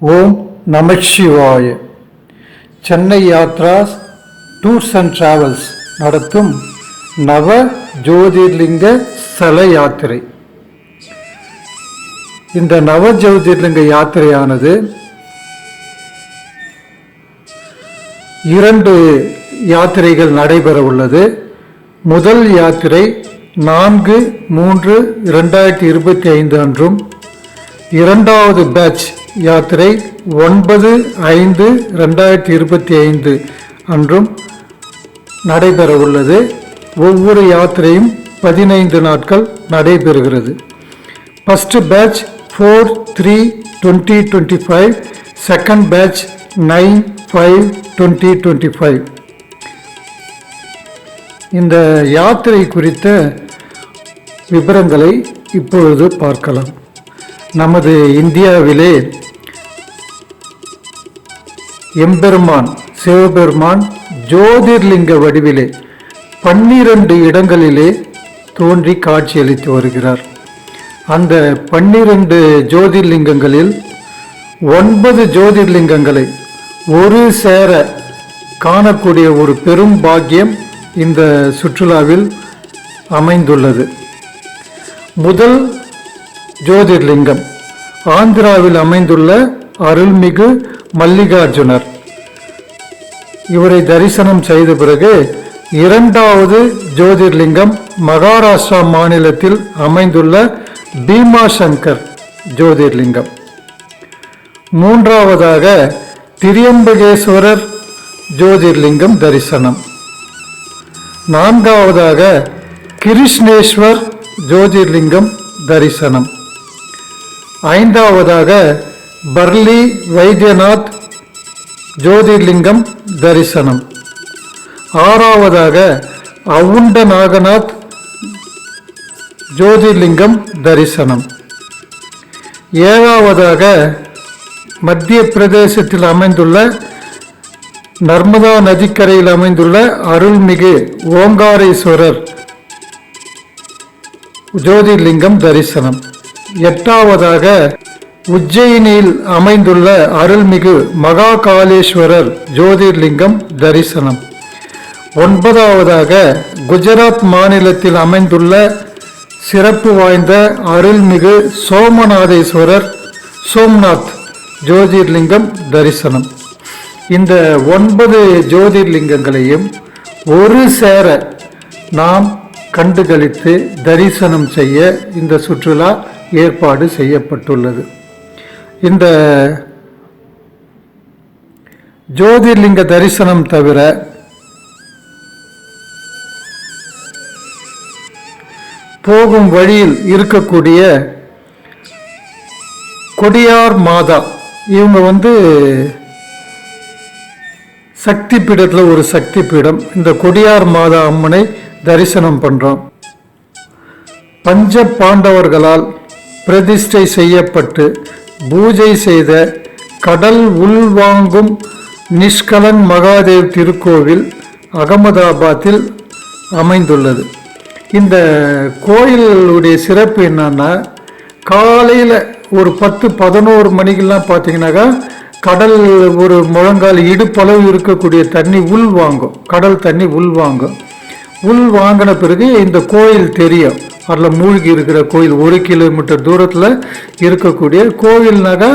ஓம் நமச்சிவாய. Chennai Yatras tours and travels நடத்தும் நவ ஜோதிர்லிங்க ஸ்தல யாத்திரை. இந்த நவ ஜோதிர்லிங்க யாத்திரையானது 2 யாத்திரைகள் நடைபெற உள்ளது. முதல் யாத்திரை 4/3/2025 அன்றும், இரண்டாவது பேட்ச் யாத்திரை 9/5/2025 அன்றும் நடைபெற உள்ளது. ஒவ்வொரு யாத்திரையும் 15 நாட்கள் நடைபெறுகிறது. First batch 4/3/2025, second batch 9/5/2025. இந்த யாத்திரை குறித்த விவரங்களை இப்பொழுது பார்க்கலாம். நமது இந்தியாவிலே எம்பெருமான் சிவபெருமான் ஜோதிர்லிங்க வடிவிலே 12 இடங்களிலே தோன்றி காட்சியளித்து வருகிறார். அந்த 12 ஜோதிர்லிங்கங்களில் 9 ஜோதிர்லிங்கங்களை ஒரு சேர காணக்கூடிய ஒரு பெரும் பாக்கியம் இந்த சுற்றுலாவில் அமைந்துள்ளது. முதல் ஜோதிர்லிங்கம் ஆந்திராவில் அமைந்துள்ள அருள்மிகு மல்லிகார்ஜுனர். இவரை தரிசனம் செய்த பிறகு இரண்டாவது ஜோதிர்லிங்கம் மகாராஷ்டிரா மாநிலத்தில் அமைந்துள்ள பீமாசங்கர் ஜோதிர்லிங்கம். மூன்றாவதாக திரியம்பகேஸ்வரர் ஜோதிர்லிங்கம் தரிசனம். நான்காவதாக கிருஷ்ணேஸ்வர் ஜோதிர்லிங்கம் தரிசனம். ஐந்தாவதாக பர்லி வைத்தியநாத் ஜோதிர்லிங்கம் தரிசனம். ஆறாவதாக அவுண்ட நாகநாத் ஜோதிர்லிங்கம் தரிசனம். ஏழாவதாக மத்திய பிரதேசத்தில் அமைந்துள்ள நர்மதா நதிக்கரையில் அமைந்துள்ள அருள்மிகு ஓங்காரேஸ்வரர் ஜோதிர்லிங்கம் தரிசனம். எட்டாவதாக உஜ்ஜயினியில் அமைந்துள்ள அருள்மிகு மகாகாலேஸ்வரர் ஜோதிர்லிங்கம் தரிசனம். ஒன்பதாவதாக குஜராத் மாநிலத்தில் அமைந்துள்ள சிறப்பு வாய்ந்த அருள்மிகு சோமநாதேஸ்வரர் சோம்நாத் ஜோதிர்லிங்கம் தரிசனம். இந்த 9 ஜோதிர்லிங்கங்களையும் ஒரு சேர நாம் கண்டுகளித்து தரிசனம் செய்ய இந்த சுற்றுலா ஏற்பாடு செய்யப்பட்டுள்ளது. இந்த ஜோதிர்லிங்க தரிசனம் தவிர போகும் வழியில் இருக்கக்கூடிய கொடியார் மாதா, இவங்க சக்தி பீடத்தில் ஒரு சக்தி பீடம். இந்த கொடியார் மாதா அம்மனை தரிசனம் பண்றோம். பஞ்ச பாண்டவர்களால் பிரதிஷ்டை செய்யப்பட்டு பூஜை செய்த கடல் உள்வாங்கும் நிஷ்கலன் மகாதேவ் திருக்கோவில் அகமதாபாத்தில் அமைந்துள்ளது. இந்த கோயிலுடைய சிறப்பு என்னன்னா, காலையில் ஒரு 10-11 மணிக்கெல்லாம் பார்த்தீங்கன்னாக்கா கடல் ஒரு முழங்கால் இடுப்பளவு இருக்கக்கூடிய தண்ணி உள்வாங்கும். கடல் தண்ணி உள்வாங்கும். வாங்கின பிறகு இந்த கோயில் தெரியும். அதில் மூழ்கி இருக்கிற கோயில் 1 கிலோமீட்டர் தூரத்தில் இருக்கக்கூடிய கோயில்னாக்கா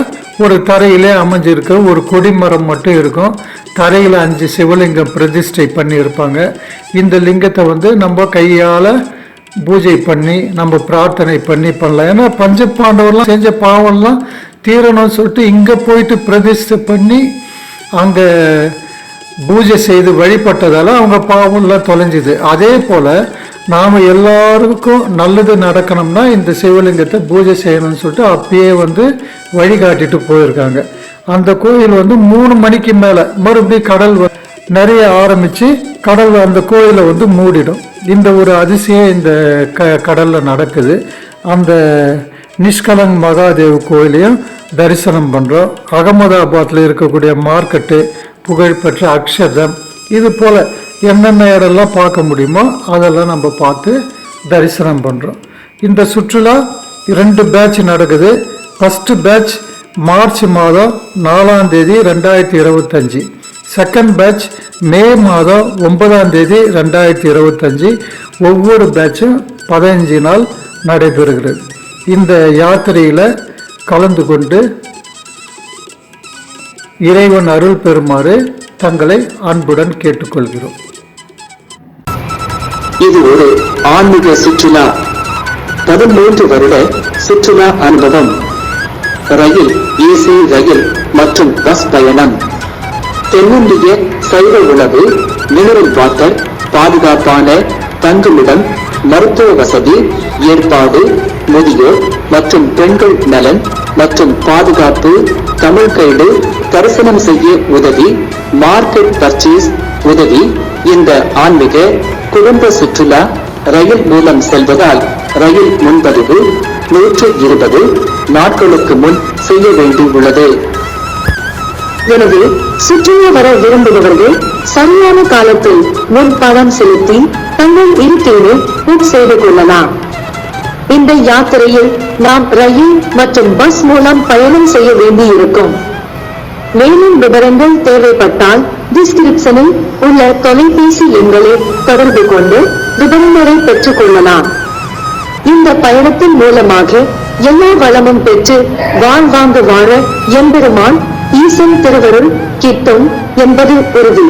ஒரு தரையிலே அமைஞ்சிருக்க ஒரு கொடிமரம் மட்டும் இருக்கும். தரையில் 5 சிவலிங்கம் பிரதிஷ்டை பண்ணி இருப்பாங்க. இந்த லிங்கத்தை நம்ம கையால் பூஜை பண்ணி நம்ம பிரார்த்தனை பண்ணலாம். ஏன்னா பஞ்ச பாண்டவர்லாம் செஞ்ச பாவம்லாம் தீரணும்னு சொல்லிட்டு இங்கே போயிட்டு பிரதிஷ்டை பண்ணி அங்கே பூஜை செய்து வழிபட்டதால் அவங்க பாவம்லாம் தொலைஞ்சுது. அதே போல் நாம் எல்லாருக்கும் நல்லது நடக்கணும்னா இந்த சிவலிங்கத்தை பூஜை செய்யணும்னு சொல்லிட்டு அப்பயே வழிகாட்டிட்டு போயிருக்காங்க. அந்த கோயில் 3 மணிக்கு மேலே மறுபடியும் கடல் நிறைய ஆரம்பித்து கடல் அந்த கோயிலை மூடிடும். இந்த ஒரு அதிசயம் இந்த கடலில் நடக்குது. அந்த நிஷ்கலங் மகாதேவ் கோயிலையும் தரிசனம் பண்ணுறோம். அகமதாபாத்தில் இருக்கக்கூடிய மார்க்கெட்டு, புகழ்பெற்ற அக்ஷதம், இது போல் என்னென்ன இடம்லாம் பார்க்க முடியுமோ அதெல்லாம் நம்ம பார்த்து தரிசனம் பண்ணுறோம். இந்த சுற்றுலா 2 பேட்ச் நடக்குது. ஃபஸ்ட்டு பேட்ச் மார்ச் மாதம் 4ஆம் தேதி 2025. செகண்ட் பேட்ச் மே மாதம் 9ஆம் தேதி 2025. ஒவ்வொரு பேட்சும் 15 நாள் நடைபெறுகிறது. இந்த யாத்திரையில் கலந்து கொண்டு இறைவன் அருள் பெறுமாறு தங்களை அன்புடன் கேட்டுக்கொள்கிறோம். இது ஒரு ஆன்மீக சுற்றுலா. 13 வருட சுற்றுலா அனுபவம். ரயில், ஏசி ரயில் மற்றும் பஸ் பயணம். தென்னிந்திய சைவ உணவு, மினரல் வாட்டர், பாதுகாப்பான தங்குமிடம், மருத்துவ வசதி ஏற்பாடு, முதியோர் மற்றும் பெண்கள் நலன் மற்றும் பாதுகாப்பு, தமிழ் கைடு, தரிசனம் செய்ய உதவி, மார்க்கெட் பர்ச்சேஸ் உதவி. இந்த ஆன்மீக குடும்ப சுற்றுலா ரயில் மூலம் செல்வதால் ரயில் முன்பதிவு 120 நாட்களுக்கு முன் செய்ய வேண்டியுள்ளது. எனவே சுற்றுலா வர விரும்புபவர்கள் சரியான காலத்தில் முன்பணம் செலுத்தி தங்கள் இருக்கையை புக் செய்து கொள்ளலாம். இந்த யாத்திரையில் நாம் ரயில் மற்றும் பஸ் மூலம் பயணம் செய்ய வேண்டியிருக்கும். மேலும் விவரங்கள் தேவைப்பட்டால் டிஸ்கிரிப்ஷனில் உள்ள தொலைபேசி எண்களை தொடர்பு கொண்டு விவரங்களை பெற்றுக் கொள்ளலாம். இந்த பயணத்தின் மூலமாக எல்லா வளமும் பெற்று வாழ்வாங்கு வாழ எம்பெருமான் ஈசன் திருவருள் கிட்டும் என்பது உறுதி.